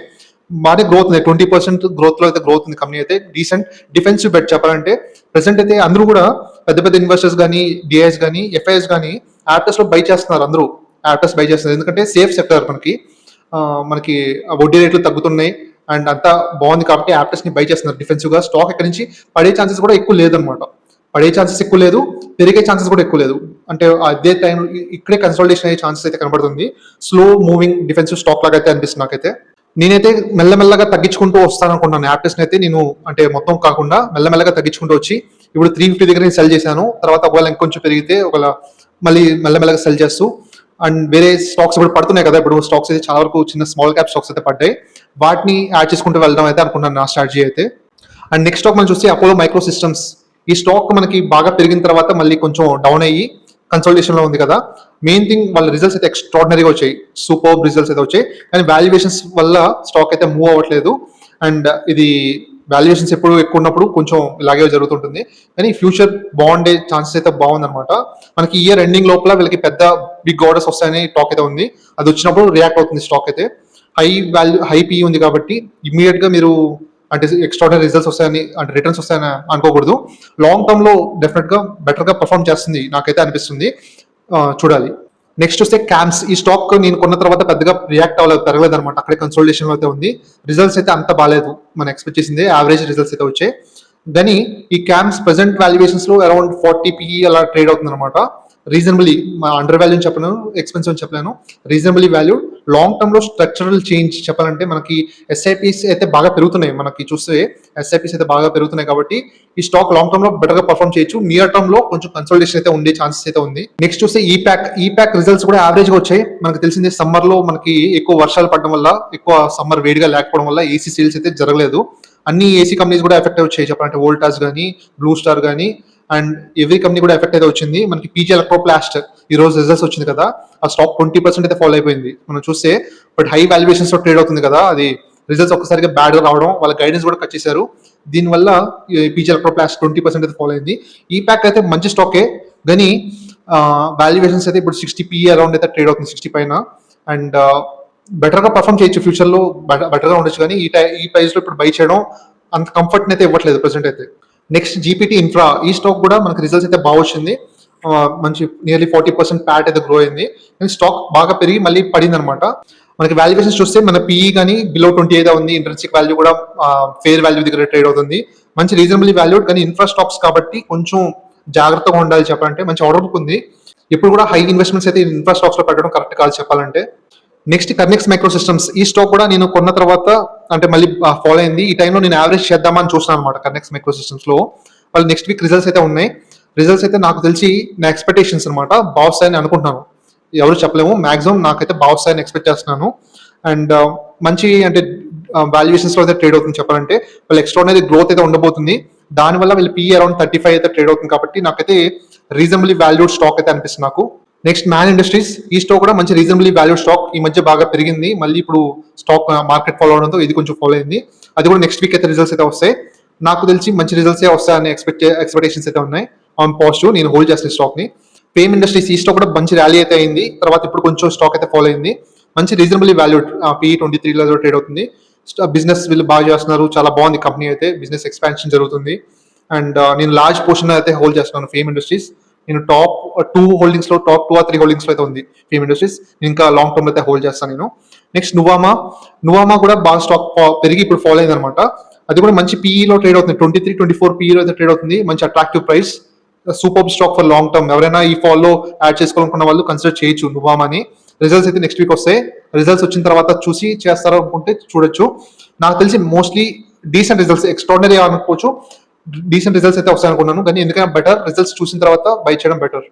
బాగానే గ్రోత్ ఉంది, 20% గ్రోత్ లో అయితే గ్రోత్ ఉంది. కంపెనీ అయితే డీసెంట్ డిఫెన్సివ్ బెట్ చెప్పాలంటే. ప్రెసెంట్ అయితే అందరూ కూడా పెద్ద ఇన్వెస్టర్స్ కానీ, డిఐఎస్ కానీ, ఎఫ్ఐఎస్ కానీ యాప్టస్ లో బై చేస్తున్నారు. అందరూ యాప్టస్ బై చేస్తున్నారు, ఎందుకంటే సేఫ్ సెక్టర్ మనకి వడ్డీ రేట్లు తగ్గుతున్నాయి అండ్ అంతా బాగుంది. కాబట్టి యాప్టస్ ని బై చేస్తున్నారు డిఫెన్సివ్ గా. స్టాక్ ఇక్కడ నుంచి పడే ఛాన్సెస్ కూడా ఎక్కువ లేదనమాట, పెరిగే ఛాన్సెస్ కూడా ఎక్కువ లేదు. అంటే అదే టైం ఇక్కడే కన్సల్టేషన్ అయ్యే ఛాన్సెస్ అయితే కనబడుతుంది. స్లో మూవింగ్ డిఫెన్సివ్ స్టాక్ లాగా అయితే అనిపిస్తుంది నాకైతే. నేనైతే మెల్లమెల్లగా తగ్గించుకుంటూ వస్తాను అనుకున్నాను యాప్టస్ అయితే. నేను అంటే మొత్తం కాకుండా మెల్లమెల్లగా తగ్గించుకుంటూ వచ్చి ఇప్పుడు 350 దగ్గర నేను సెల్ చేశాను. తర్వాత ఒకవేళ ఇంకొంచెం పెరిగితే ఒకవేళ మళ్ళీ మెల్లమెల్లగా సెల్ చేస్తూ, అండ్ వేరే స్టాక్స్ ఇప్పుడు పడుతున్నాయి కదా, ఇప్పుడు స్టాక్స్ అయితే చాలా వరకు చిన్న స్మాల్ క్యాప్ స్టాక్స్ అయితే పడ్డాయి, వాటిని యాడ్ చేసుకుంటూ వెళ్దాం అయితే అనుకున్నాను నా స్ట్రాటజీ అయితే. అండ్ నెక్స్ట్ స్టాక్ మనం చూస్తే అపోలో మైక్రో సిస్టమ్స్. ఈ స్టాక్ మనకి బాగా పెరిగిన తర్వాత మళ్ళీ కొంచెం డౌన్ అయ్యి కన్సల్టేషన్ లో ఉంది కదా. మెయిన్ థింగ్ వాళ్ళ రిజల్ట్స్ అయితే ఎక్స్ట్రాడినరీగా వచ్చాయి, సూపర్ రిజల్ట్స్ అయితే వచ్చాయి. కానీ వాల్యుయేషన్స్ వల్ల స్టాక్ అయితే మూవ్ అవ్వట్లేదు. అండ్ ఇది వాల్యుయేషన్స్ ఎప్పుడు ఎక్కువ ఉన్నప్పుడు కొంచెం ఇలాగే జరుగుతుంటుంది. కానీ ఫ్యూచర్ బాగుండే ఛాన్సెస్ అయితే బాగుందన్నమాట. మనకి ఇయర్ ఎండింగ్ లోపల వీళ్ళకి పెద్ద బిగ్ ఆర్డర్స్ వస్తాయని టాక్ అయితే ఉంది. అది వచ్చినప్పుడు రియాక్ట్ అవుతుంది స్టాక్ అయితే. హై పీ ఉంది కాబట్టి ఇమీడియట్ గా మీరు అంటే ఎక్స్ట్రాడనరీ రిజల్ట్స్ వస్తాయని అంటే రిటర్న్స్ వస్తాయని అనుకోకూడదు. లాంగ్ టర్మ్ లో డెఫినెట్ గా బెటర్ గా పర్ఫార్మ్ చేస్తుంది నాకైతే అనిపిస్తుంది. చూడాలి. నెక్స్ట్ వస్తే క్యామ్స్. ఈ స్టాక్ నేను కొన్న తర్వాత పెద్దగా రియాక్ట్ అవ్వలేదు, పెరగలేదు అనమాట. అక్కడే కన్సోలిడేషన్ అయితే ఉంది. రిజల్ట్స్ అయితే అంత బాగాలేదు, మనం ఎక్స్పెక్ట్ చేసింది యావరేజ్ రిజల్ట్స్ అయితే వచ్చాయి. కానీ ఈ క్యామ్స్ ప్రెసెంట్ వాల్యుయేషన్స్ లో అరౌండ్ 40 పిఈ అలా ట్రేడ్ అవుతుంది అనమాట. రీజనబుల్లీ అండర్ వాల్యూ అని చెప్పలేను, ఎక్స్పెన్సివ్ అని చెప్పలేను, రీజనబుల్లీ వాల్యూ. లాంగ్ టర్మ్ లో స్ట్రక్చరల్ చేంజ్ చెప్పాలంటే మనకి ఎస్ఐపిస్ అయితే బాగా పెరుగుతున్నాయి. మనకి చూస్తే ఎస్ఐపిస్ అయితే బాగా పెరుగుతున్నాయి కాబట్టి ఈ స్టాక్ లాంగ్ టర్మ్ లో బెటర్ గా పర్ఫార్మ్ చేయొచ్చు. నియర్ టర్మ్ లో కొంచెం కన్సల్టేషన్ అయితే ఉండే ఛాన్సెస్ అయితే ఉంది. నెక్స్ట్ చూస్తే ఈప్యాక్ రిజల్ట్స్ కూడా యావరేజ్ గా వచ్చాయి. మనకు తెలిసిందే సమ్మర్ లో మనకి ఎక్కువ వర్షాలు పడడం వల్ల, ఎక్కువ సమ్మర్ వేడిగా లేకపోవడం వల్ల ఏసీ సేల్స్ అయితే జరగలేదు. అన్ని ఏసీ కంపెనీస్ కూడా ఎఫెక్ట్ వచ్చాయి చెప్పాలంటే, వోల్టాస్ కానీ, బ్లూ స్టార్ కానీ, అండ్ ఎవ్రీ కంపెనీ కూడా ఎఫెక్ట్ అయితే వచ్చింది. మనకి పీజీ ఎలక్ట్రోప్లాస్ట్ ఈ రోజు రిజల్ట్స్ వచ్చింది కదా, ఆ స్టాక్ 20% అయితే ఫాలో అయిపోయింది మనం చూస్తే. బట్ హై వాల్యుయేషన్స్ తో ట్రేడ్ అవుతుంది కదా, అది రిజల్ట్స్ ఒక్కసారిగా బ్యాడ్ గా రావడం, వాళ్ళ గైడెన్స్ కూడా కట్ చేశారు. దీనివల్ల పీజీ ఎలక్ట్రోప్లాస్ట్ 20% అయితే ఫాలో అయింది. ఈ ప్యాక్ అయితే మంచి స్టాకే, కానీ వాల్యుయేషన్స్ అయితే ఇప్పుడు 60 పిఈ అరౌండ్ అయితే ట్రేడ్ అవుతుంది, 60 పైన. అండ్ బెటర్ గా పర్ఫామ్ చేయొచ్చు ఫ్యూచర్ లో, బెటర్ గా ఉండొచ్చు. కానీ ఈ ప్రైస్ లో ఇప్పుడు బై చేయడం అంత కంఫర్ట్ అయితే ఇవ్వట్లేదు ప్రెసెంట్ అయితే. Next GPT infra. ఈ స్టాక్ కూడా మనకి రిజల్ట్స్ అయితే బాగా వచ్చింది. మంచి నియర్లీ 40% ప్యాట్ అయితే గ్రో అయింది. కానీ స్టాక్ బాగా పెరిగి మళ్ళీ పడింది అనమాట. మనకి వాల్యుయేషన్స్ చూస్తే మన పీఈ కానీ బిలో 20 అయితే ఉంది. ఇంట్రెన్సిక్ వాల్యూ కూడా ఫేర్ వాల్యూ దగ్గర ట్రేడ్ అవుతుంది. మంచి రీజనబుల్లీ వాల్యూడ్, కానీ ఇన్ఫ్రా స్టాక్స్ కాబట్టి కొంచెం జాగ్రత్తగా ఉండాలి చెప్పాలంటే. మంచి ఆర్డర్ బుక్ ఉంది. ఇప్పుడు కూడా హై ఇన్వెస్ట్మెంట్స్ అయితే ఇన్ఫ్రా స్టాక్స్ లో పెట్టడం కరెక్ట్ కాదు చెప్పాలంటే. Next Kernex micro systems. ఈ స్టాక్ కూడా నేను కొన్న తర్వాత అంటే మళ్ళీ ఫాలో అయింది. ఈ టైంలో నేను యావరేజ్ చేద్దామని చూసాను అనమాట కర్నిక్స్ మైక్రో సిస్టమ్స్ లో. వాళ్ళు నెక్స్ట్ వీక్ రిజల్ట్స్ అయితే ఉన్నాయి. రిజల్ట్స్ అయితే నాకు తెలిసి నా ఎక్స్పెక్టేషన్స్ అనమాట బాగా వస్తాయని అనుకుంటున్నాను. ఎవరు చెప్పలేము, మాక్సిమం నాకైతే బాగా వస్తాయని ఎక్స్పెక్ట్ చేస్తున్నాను. అండ్ మంచి అంటే వాల్యుయేషన్స్ లో అయితే ట్రేడ్ అవుతుంది చెప్పాలంటే. వాళ్ళు ఎక్స్ట్రాడినరీ గ్రోత్ అయితే ఉండబోతుంది. దానివల్ల వీళ్ళు పీఈ అరౌండ్ 35 అయితే ట్రేడ్ అవుతుంది కాబట్టి నాకైతే రీజనబుల్లీ వాల్యూడ్ స్టాక్ అయితే అనిపిస్తుంది నాకు. Next man industries. ఈ స్టాక్ కూడా మంచి రీజనబుల్లీ వాల్యూడ్ స్టాక్. ఈ మధ్య బాగా పెరిగింది, మళ్ళీ ఇప్పుడు స్టాక్ మార్కెట్ ఫాలో అవడంతో ఇది కొంచెం ఫాలో అయింది. అది కూడా నెక్స్ట్ వీక్ అయితే రిజల్ట్స్ అయితే వస్తాయి. నాకు తెలిసి మంచి రిజల్ట్స్ వస్తాయని ఎక్స్పెక్టేషన్స్ అయితే ఉన్నాయి. ఆన్ పాజిటివ్ నేను హోల్డ్ చేసిన స్టాక్ ని. Fame industries. ఈ స్టాక్ కూడా మంచి ర్యాలీ అయితే అయింది. తర్వాత ఇప్పుడు కొంచెం స్టాక్ అయితే ఫాలో అయింది. మంచి రీజనబుల్లీ వాల్యూడ్, పీఈ 23 ట్రేడ్ అవుతుంది. బిజినెస్ వీళ్ళు బాగా చేస్తున్నారు, చాలా బాగుంది కంపెనీ అయితే. బిజినెస్ ఎక్స్పాన్షన్ జరుగుతుంది. అండ్ నేను లార్జ్ పోర్షన్ అయితే హోల్డ్ చేస్తున్నాను ఫేమ్ ఇండస్ట్రీస్. నేను టాప్ 2 హోల్డింగ్స్ లో, టాప్ 2 or 3 హోల్డింగ్స్ లో అయితే ఉంది ఫేమ్ ఇండస్ట్రీస్. ఇంకా లాంగ్ టర్మ్ అయితే హోల్డ్ చేస్తాను నేను. నెక్స్ట్ నువామా కూడా బాగా స్టాక్ పెరిగి ఇప్పుడు ఫాలో అయింది అనమాట. అది కూడా మంచి పీఈలో ట్రేడ్ అవుతుంది. 23-24 పీఈలో అయితే ట్రేడ్ అవుతుంది. మంచి attractive price, super stock for long term. ఎవరైనా ఈ ఫాల్ లో యాడ్ చేసుకోవాలనుకున్న వాళ్ళు కన్సిడర్ చేయొచ్చు నువామాని. రిజల్ట్స్ అయితే నెక్స్ట్ వీక్ వస్తాయి. రిజల్ట్స్ వచ్చిన తర్వాత చూసి చేస్తారు అనుకుంటే చూడొచ్చు. నాకు తెలిసి మోస్ట్లీ డీసెంట్ రిజల్ట్స్, ఎక్స్ట్రాడినరీ అనుకోవచ్చు, డీసెంట్ రిజల్ట్స్ అయితే వస్తాయి అనుకున్నాను. కానీ ఎందుకైనా బెటర్ రిజల్ట్స్ చూసిన తర్వాత బై చేయడం బెటర్.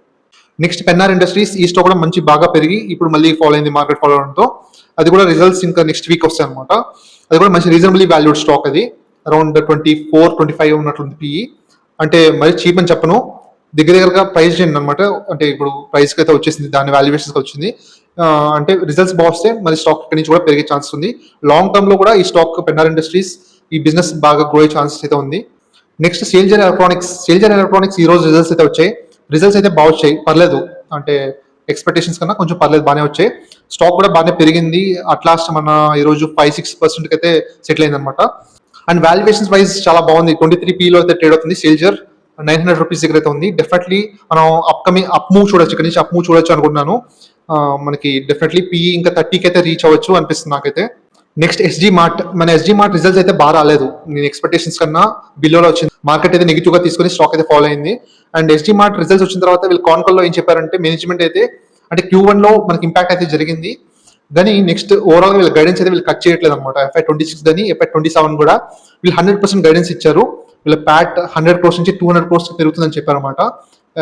Next Pennar industries. ఈ స్టాక్ కూడా మంచి బాగా పెరిగి ఇప్పుడు మళ్ళీ ఫాలో అయింది మార్కెట్ ఫాలో అవడంతో. అది కూడా రిజల్ట్స్ ఇంకా నెక్స్ట్ వీక్ వస్తాయి అనమాట. అది కూడా మంచి రీజనబుల్లీ వాల్యూడ్ స్టాక్. అది అరౌండ్ 24-25 ఉన్నట్లుంది పీఈ. అంటే మరి చీప్ అని చెప్పను, దగ్గరగా ప్రైస్ చేయండి అనమాట. అంటే ఇప్పుడు ప్రైస్ అయితే వచ్చేసింది, దాని వాల్యుయేషన్ వచ్చింది. అంటే రిజల్ట్స్ బాగా వస్తే మరి స్టాక్ ఇక్కడి నుంచి కూడా పెరిగే ఛాన్స్ ఉంది. లాంగ్ టర్మ్ లో కూడా ఈ స్టాక్ పెన్నార్ ఇండస్ట్రీస్ ఈ బిజినెస్ బాగా గ్రో అయ్యే ఛాన్సెస్ అయితే ఉంది. Next Salzer electronics. ఈ రోజు రిజల్ట్స్ అయితే వచ్చాయి. రిజల్ట్స్ అయితే బాగా వచ్చాయి, పర్లేదు. అంటే ఎక్స్పెక్టేషన్స్ కన్నా కొంచెం పర్లేదు, బాగానే వచ్చాయి. స్టాక్ కూడా బాగానే పెరిగింది. అట్లాస్ట్ మన ఈ రోజు 5-6% అయితే సెటిల్ అయింది అనమాట. అండ్ వాల్యుయేషన్స్ వైజ్ చాలా బాగుంది. 23 పీలో అయితే ట్రేడ్ అవుతుంది. సేల్జర్ 900 రూపీస్ దగ్గర అయితే ఉంది. డెఫినెట్లీ మనం అప్ మూవ్ చూడొచ్చు, ఇక్కడ నుంచి అప్ మూవ్ చూడొచ్చు అనుకుంటున్నాను. మనకి డెఫినెట్లీ పీఈ ఇంకా 30కి అయితే రీచ్ అవ్వచ్చు అనిపిస్తుంది నాకైతే. Next SG mart. మన ఎస్జీ మార్ట్ రిజల్ట్స్ అయితే బాగా రాలేదు, నేను ఎక్స్పెక్టేషన్స్ కన్నా బిలోలో వచ్చింది. మార్కెట్ అయితే నెగిటివ్ గా తీసుకుని స్టాక్ అయితే ఫాలో అయింది. అండ్ ఎస్జీ మార్ట్ రిజల్ట్స్ వచ్చిన తర్వాత వీళ్ళు కాన్కాల్ లో ఏం చెప్పారంటే, మేనేజ్మెంట్ అయితే అంటే Q1 లో మనకి ఇంపాక్ట్ అయితే జరిగింది, కానీ నెక్స్ట్ ఓవరాల్ వీళ్ళ గైడెన్స్ అయితే వీళ్ళు కట్ చేయట్లేదు అనమాట. FY26 కానీ FY27 కూడా వీళ్ళు 100% గైడెన్స్ ఇచ్చారు. వీళ్ళ ప్యాట్ 100 crores నుంచి 200 crores పెరుగుతుందని చెప్పారనమాట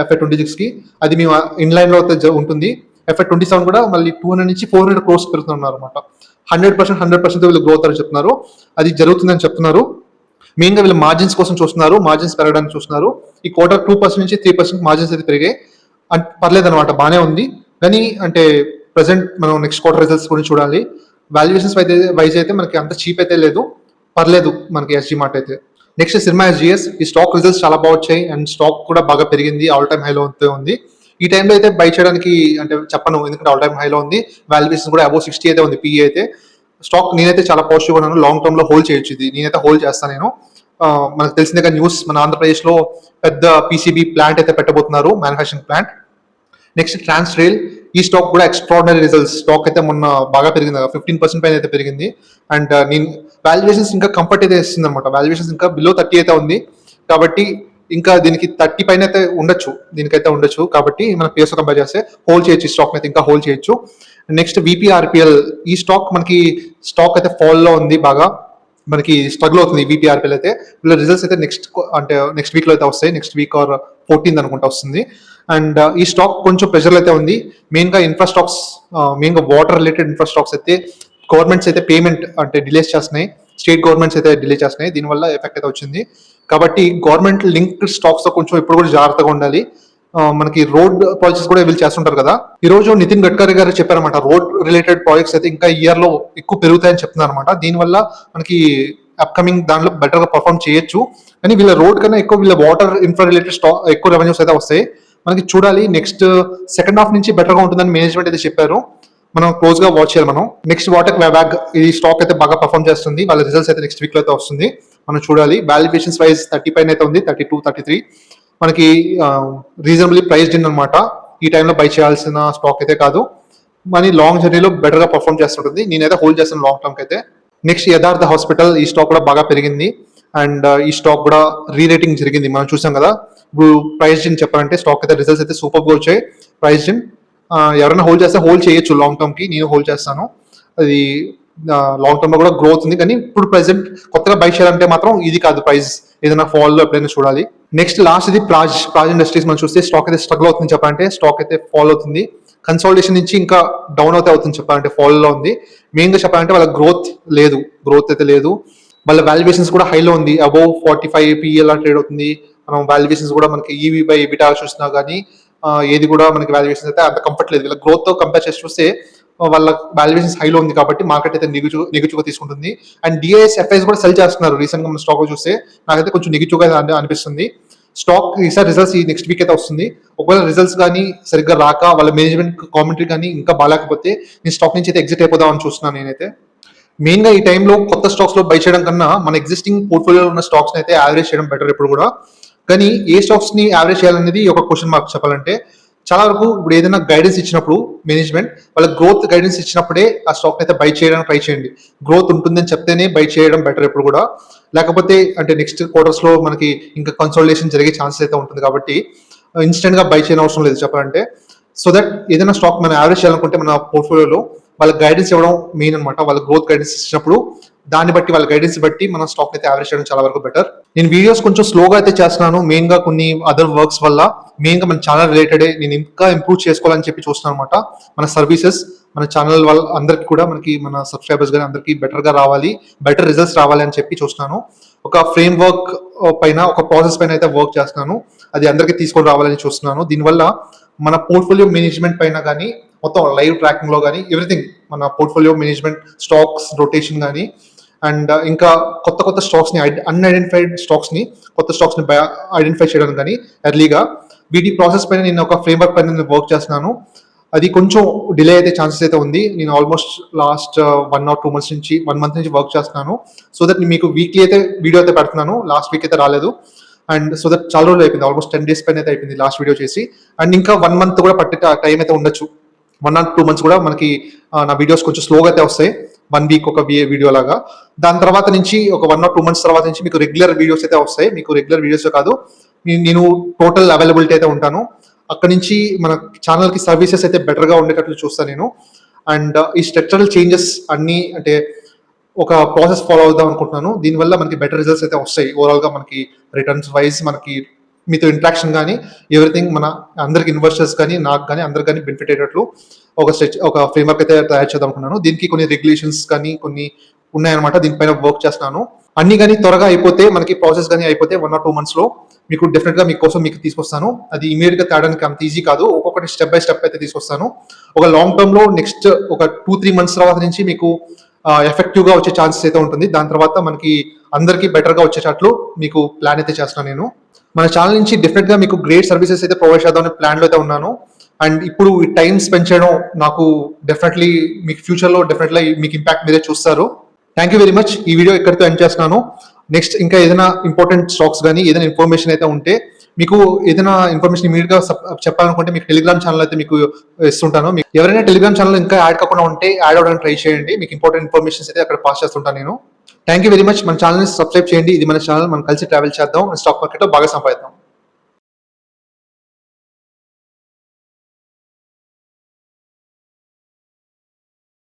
FY26 కి. అది మేము ఇన్ లైన్ లో అయితే ఉంటుంది. FY27 కూడా మళ్ళీ 200 నుంచి 400 crores పెరుగుతున్నారు అనమాట. 100% వీళ్ళు గ్రోత్ అని చెప్తున్నారు. అది జరుగుతుందని చెప్తున్నారు. మెయిన్ గా వీళ్ళు మార్జిన్స్ కోసం చూస్తున్నారు, మార్జిన్స్ పెరగడానికి చూస్తున్నారు. ఈ క్వార్టర్ 2% నుంచి 3% మార్జిన్స్ అయితే పెరిగాయి. పర్లేదు అనమాట, బాగానే ఉంది. కానీ అంటే ప్రెసెంట్ మనం నెక్స్ట్ క్వార్టర్ రిజల్ట్స్ గురించి చూడాలి. వాల్యుయేషన్స్ వైజ్ అయితే మనకి అంత చీప్ అయితే లేదు, పర్లేదు మనకి ఎస్జీ మార్ట్ అయితే. నెక్స్ట్ సినిమా ఎస్జిఎస్, ఈ స్టాక్ రిజల్ట్స్ చాలా బాగా వచ్చాయి అండ్ స్టాక్ కూడా బాగా పెరిగింది, ఆల్ టైమ్ హైలో ఉంది. ఈ టైంలో అయితే బై చేయడానికి అంటే చెప్పను, ఎందుకంటే ఆల్ టైమ్ హైలో ఉంది, వాల్యుయేషన్ కూడా అబౌవ్ 60 అయితే ఉంది పిఈ అయితే. స్టాక్ నేనైతే చాలా పాజిటివ్ ఉన్నాను, లాంగ్ టర్మ్ లో హోల్డ్ చేయొచ్చు ఇది, నేనైతే హోల్డ్ చేస్తాను నేను. మనకు తెలిసిందే న్యూస్, మన ఆంధ్రప్రదేశ్ లో పెద్ద పీసీబీ ప్లాంట్ అయితే పెట్టబోతున్నారు, మ్యానుఫ్యాక్చరింగ్ ప్లాంట్. నెక్స్ట్ ట్రాన్స్ రైల్, ఈ స్టాక్ కూడా ఎక్స్ట్రాడినరీ రిజల్ట్స్, స్టాక్ అయితే మొన్న బాగా పెరిగింది, 15% పైన అయితే పెరిగింది. అండ్ నేను వాల్యుయేషన్స్ ఇంకా కంఫర్ట్ అయితే ఇస్తుంది అనమాట, వాల్యుయేషన్స్ ఇంకా బిలో 30 అయితే ఉంది, కాబట్టి ఇంకా దీనికి 30 పైన అయితే ఉండొచ్చు, దీనికైతే ఉండొచ్చు, కాబట్టి మన పేస్ కంపేర్ చేస్తే హోల్డ్ చేయొచ్చు, స్టాక్ అయితే ఇంకా హోల్డ్ చేయొచ్చు. నెక్స్ట్ విపిఆర్పిఎల్, ఈ స్టాక్ మనకి స్టాక్ అయితే ఫాల్ లో ఉంది, బాగా మనకి స్ట్రగుల్ అవుతుంది విపిఆర్పిఎల్ అయితే. వీళ్ళ రిజల్ట్స్ అయితే నెక్స్ట్ వీక్ లో అయితే వస్తాయి, నెక్స్ట్ వీక్ ఆర్ 14 అనుకుంటా వస్తుంది. అండ్ ఈ స్టాక్ కొంచెం ప్రెషర్ అయితే ఉంది, మెయిన్ గా ఇన్ఫ్రాస్టాక్స్, మెయిన్ గా వాటర్ రిలేటెడ్ ఇన్ఫ్రాస్టాక్స్ అయితే గవర్నమెంట్స్ అయితే పేమెంట్ అంటే డిలేస్ చేస్తున్నాయి, స్టేట్ గవర్నమెంట్స్ అయితే డిలే చేస్తున్నాయి, దీనివల్ల ఎఫెక్ట్ అయితే వచ్చింది. కాబట్టి గవర్నమెంట్ లింక్ స్టాక్స్ తో కొంచెం ఇప్పుడు కూడా జాగ్రత్తగా ఉండాలి. మనకి రోడ్ ప్రాజెక్ట్స్ కూడా వీళ్ళు చేస్తుంటారు కదా. ఈ రోజు నితిన్ గడ్కరీ గారు చెప్పారన్నమాట, రోడ్ రిలేటెడ్ ప్రాజెక్ట్స్ అయితే ఇంకా ఇయర్ లో ఎక్కువ పెరుగుతాయని చెప్తున్నారు అనమాట. దీనివల్ల మనకి అప్కమింగ్ దానిలో బెటర్ గా పర్ఫార్మ్ చేయొచ్చు, కానీ వీళ్ళ రోడ్ కన్నా ఎక్కువ వీళ్ళ వాటర్ ఇన్ఫ్రా రిలేటెడ్ స్టాక్ ఎక్కువ రెవెన్యూస్ అయితే వస్తాయి. మనకి చూడాలి, నెక్స్ట్ సెకండ్ హాఫ్ నుంచి బెటర్ గా ఉంటుందని మేనేజ్మెంట్ అయితే చెప్పారు, మనం క్లోజ్ గా వాచ్ చేయాలి మనం. నెక్స్ట్ వాటెక్ వ్యాగ్, ఈ స్టాక్ అయితే బాగా పర్ఫార్మ్ చేస్తుంది, వాళ్ళ రిజల్ట్స్ అయితే నెక్స్ట్ వీక్ లో అయితే వస్తుంది, మనం చూడాలి. వాల్యుయేషన్స్ వైజ్ 30 పైన అయితే ఉంది, 32, 33 మనకి రీజనబుల్లీ ప్రైస్డ్ ఇన్ అనమాట. ఈ టైంలో బై చేయాల్సిన స్టాక్ అయితే కాదు, మనీ లాంగ్ జర్నీలో బెటర్ గా పర్ఫార్మ్ చేస్తుంటుంది, నేనైతే హోల్డ్ చేస్తాను లాంగ్ టర్మ్ అయితే. నెక్స్ట్ యథార్థ హాస్పిటల్, ఈ స్టాక్ కూడా బాగా పెరిగింది అండ్ ఈ స్టాక్ కూడా రీరేటింగ్ జరిగింది, మనం చూసాం కదా. ఇప్పుడు ప్రైస్ జిన్ చెప్పాలంటే స్టాక్ అయితే రిజల్ట్స్ అయితే సూపర్ గా వచ్చాయి. ప్రైస్ జిన్ ఎవరైనా హోల్డ్ చేస్తే హోల్డ్ చేయొచ్చు లాంగ్ టర్మ్ కి, నేను హోల్డ్ చేస్తాను. అది లాంగ్ టర్మ్ లో కూడా గ్రోత్ ఉంది, కానీ ఇప్పుడు ప్రెసెంట్ కొత్తగా బై చేయాలంటే మాత్రం ఇది కాదు ప్రైస్, ఏదైనా ఫాల్ లో ఎప్పుడైనా చూడాలి. నెక్స్ట్ లాస్ట్ ఇది ప్రాజ్ ఇండస్ట్రీస్, మనం చూస్తే స్టాక్ అయితే స్ట్రగుల్ అవుతుంది చెప్పాలంటే, స్టాక్ అయితే ఫాల్ అవుతుంది, కన్సాలిడేషన్ నుంచి ఇంకా డౌన్ అవుతుంది చెప్పాలంటే, ఫాల్ లో ఉంది. మెయిన్ గా చెప్పాలంటే వాళ్ళ గ్రోత్ అయితే లేదు, వాళ్ళ వాల్యుయేషన్స్ కూడా హైలో ఉంది, అబౌవ్ 45 పిఎల్ ట్రేడ్ అవుతుంది. మనం వాల్యుయేషన్స్ కూడా మనకి ఈవీ బై ఎబిటా చూసినా కానీ ఏది కూడా మనకి వాల్యుయేషన్స్ అయితే అంత కంఫర్ట్ లేదు. వీళ్ళ గ్రోత్ తో కంపేర్ చేసి చూస్తే వాళ్ళ వాల్యుయేషన్స్ హైలో ఉంది, కాబట్టి మార్కెట్ అయితే నెగిటివ్ గా తీసుకుంటుంది. అండ్ డిఐఎస్ ఎఫ్ఐస్ కూడా సెల్ చేస్తున్నారు రీసెంట్ గా మన స్టాక్ చూస్తే, నాకైతే కొంచెం నెగిటివ్ గా అనిపిస్తుంది. స్టాక్ ఈసారి రిజల్ట్స్ ఈ నెక్స్ట్ వీక్ అయితే వస్తుంది, ఒకవేళ రిజల్ట్స్ కానీ సరిగ్గా రాక వాళ్ళ మేనేజ్మెంట్ కామెంటరీ కానీ ఇంకా బాగాలేకపోతే నేను స్టాక్ నుంచి అయితే ఎగ్జిట్ అయిపోదాం అని చూస్తున్నాను నేనైతే. మెయిన్ గా ఈ టైంలో కొత్త స్టాక్స్ లో బై చేయడం కన్నా మన ఎగ్జిస్టింగ్ పోర్ట్ఫోలియోలో ఉన్న స్టాక్స్ అయితే యావరేజ్ చేయడం బెటర్ ఎప్పుడు కూడా. కానీ ఏ స్టాక్స్ ని యావరేజ్ చేయాలనేది ఒక క్వశ్చన్ మార్క్ చెప్పాలంటే. చాలా వరకు ఇప్పుడు ఏదైనా గైడెన్స్ ఇచ్చినప్పుడు మేనేజ్మెంట్ వాళ్ళ గ్రోత్ గైడెన్స్ ఇచ్చినప్పుడే ఆ స్టాక్ అయితే బై చేయడానికి ట్రై చేయండి, గ్రోత్ ఉంటుందని చెప్తేనే బై చేయడం బెటర్ ఎప్పుడు కూడా. లేకపోతే అంటే నెక్స్ట్ క్వార్టర్స్ లో మనకి ఇంకా కన్సల్టేషన్ జరిగే ఛాన్సెస్ అయితే ఉంటుంది, కాబట్టి ఇన్స్టెంట్ గా బై చేయని అవసరం లేదు చెప్పాలంటే. సో దట్ ఏదైనా స్టాక్ మనం యావరేజ్ చేయాలనుకుంటే మన పోర్ట్ఫోలియోలో వాళ్ళ గైడెన్స్ ఇవ్వడం మెయిన్ అనమాట. వాళ్ళ గ్రోత్ గైడెన్స్ ఇచ్చినప్పుడు దాన్ని బట్టి వాళ్ళ గైడెన్స్ బట్టి మన స్టాక్ అయితే యావరేజ్ చేయడం చాలా వరకు బెటర్. నేను వీడియోస్ కొంచెం స్లోగా అయితే చేస్తున్నాను, మెయిన్ గా కొన్ని అదర్ వర్క్స్ వల్ల, మెయిన్ గా మన ఛానల్ రిలేటెడ్ నేను ఇంకా ఇంప్రూవ్ చేసుకోవాలని చెప్పి చూస్తున్నాను అనమాట. మన సర్వీసెస్ మన ఛానల్ వాళ్ళ అందరికి కూడా, మనకి మన సబ్స్క్రైబర్స్ కానీ అందరికి బెటర్ గా రావాలి, బెటర్ రిజల్ట్స్ రావాలి అని చెప్పి చూస్తున్నాను. ఒక ఫ్రేమ్ వర్క్ పైన, ఒక ప్రాసెస్ పైన అయితే వర్క్ చేస్తున్నాను, అది అందరికీ తీసుకొని రావాలని చూస్తున్నాను. దీనివల్ల మన పోర్ట్ఫోలియో మేనేజ్మెంట్ పైన కానీ, మొత్తం లైవ్ ట్రాకింగ్ లో కానీ, ఎవ్రీథింగ్ మన పోర్ట్ఫోలియో మేనేజ్మెంట్, స్టాక్స్ రొటేషన్ కానీ, అండ్ ఇంకా కొత్త స్టాక్స్ ని, అన్ఐడెంటిఫైడ్ స్టాక్స్ ని, కొత్త స్టాక్స్ ని ఐడెంటిఫై చేయడం కానీ ఎర్లీగా, వీటి ప్రాసెస్ పైన నేను ఒక ఫ్రేమ్వర్క్ పైన నేను వర్క్ చేస్తున్నాను. అది కొంచెం డిలే అయితే ఛాన్సెస్ అయితే ఉంది. నేను ఆల్మోస్ట్ లాస్ట్ 1 or 2 months నుంచి, 1 month నుంచి వర్క్ చేస్తున్నాను. సో దట్ మీకు వీక్లీ అయితే వీడియో అయితే పెడుతున్నాను, లాస్ట్ వీక్ అయితే రాలేదు. అండ్ సో దట్ చాలా రోజులు అయిపోయింది, ఆల్మోస్ట్ 10 days పైన అయితే అయిపోయింది లాస్ట్ వీడియో చేసి. అండ్ ఇంకా 1 month కూడా పట్టే టైం అయితే ఉండొచ్చు, 1 or 2 months కూడా మనకి నా వీడియోస్ కొంచెం స్లోగా అయితే వస్తాయి, 1 week ఒక వీడియో లాగా. దాని తర్వాత నుంచి ఒక 1 or 2 months తర్వాత నుంచి మీకు రెగ్యులర్ వీడియోస్ అయితే వస్తాయి. మీకు రెగ్యులర్ వీడియోస్ కాదు, నేను టోటల్ అవైలబిలిటీ అయితే ఉంటాను. అక్కడ నుంచి మన ఛానల్ కి సర్వీసెస్ అయితే బెటర్ గా ఉండేటట్లు చూస్తాను నేను. అండ్ ఈ స్ట్రక్చరల్ చేంజెస్ అన్ని అంటే ఒక ప్రాసెస్ ఫాలో అవుదాం అనుకుంటున్నాను. దీనివల్ల మనకి బెటర్ రిజల్ట్స్ అయితే వస్తాయి. ఓవరాల్ గా మనకి రిటర్న్స్ వైజ్, మనకి మీతో ఇంట్రాక్షన్ కానీ, ఎవ్రీథింగ్ మన అందరికి, ఇన్వెస్టర్స్ కానీ, నాకు కానీ, అందరికి కానీ బెనిఫిట్ అయ్యేటట్లు ఒక ఫ్రేమ్వర్క్ అయితే తయారు చేద్దాం అనుకున్నాను. దీనికి కొన్ని రెగ్యులేషన్స్ కానీ కొన్ని ఉన్నాయన్నమాట, దీనిపైన వర్క్ చేస్తున్నాను. అన్ని కానీ త్వరగా అయిపోతే, మనకి ప్రాసెస్ కానీ అయిపోతే 1 or 2 months లో మీకు డెఫినెట్ గా మీకోసం మీకు తీసుకొస్తాను. అది ఇమీడియట్ గా తేడానికి అంత ఈజీ కాదు, ఒక్కొక్కటి స్టెప్ బై స్టెప్ అయితే తీసుకొస్తాను. ఒక లాంగ్ టర్మ్ లో నెక్స్ట్ ఒక 2-3 months తర్వాత నుంచి మీకు ఎఫెక్టివ్గా వచ్చే ఛాన్సెస్ అయితే ఉంటుంది. దాని తర్వాత మనకి అందరికీ బెటర్గా వచ్చేటట్లు మీకు ప్లాన్ అయితే చేస్తున్నాను నేను. మన ఛానల్ నుంచి డెఫినెట్గా మీకు గ్రేట్ సర్వీసెస్ అయితే ప్రొవైడ్ చేద్దామనే ప్లాన్లో అయితే ఉన్నాను. అండ్ ఇప్పుడు ఈ టైం స్పెండ్ చేయడం నాకు డెఫినెట్లీ మీకు ఫ్యూచర్లో డెఫినెట్లీ మీకు ఇంపాక్ట్ మీరే చూస్తారు. Thank you very much. ఈ వీడియో ఇక్కడితో ఎండ్ చేస్తున్నాను. నెక్స్ట్ ఇంకా ఏదైనా ఇంపార్టెంట్ స్టాక్స్ కానీ ఏదైనా ఇన్ఫర్మేషన్ అయితే ఉంటే, మీకు ఏదైనా ఇన్ఫర్మేషన్ ఇమీడియట్గా చెప్పాలనుకుంటే మీకు టెలిగ్రామ్ ఛానల్ అయితే మీకు ఇస్తుంటాను. మీకు ఎవరైనా టెలిగ్రామ్ ఛానల్ ఇంకా యాడ్ కాకుండా ఉంటే యాడ్ అవ్వడానికి ట్రై చేయండి. మీకు ఇంపార్టెంట్ ఇన్ఫర్మేషన్స్ అయితే అక్కడ పాస్ చేస్తుంటాను నేను. Thank you very much. మన ఛానల్ని సబ్స్క్రైబ్ చేయండి. ఇది మన ఛానల్. మనం కలిసి ట్రావెల్ చేద్దాం, స్టాక్ మార్కెట్లో బాగా సంపాదిద్దాం.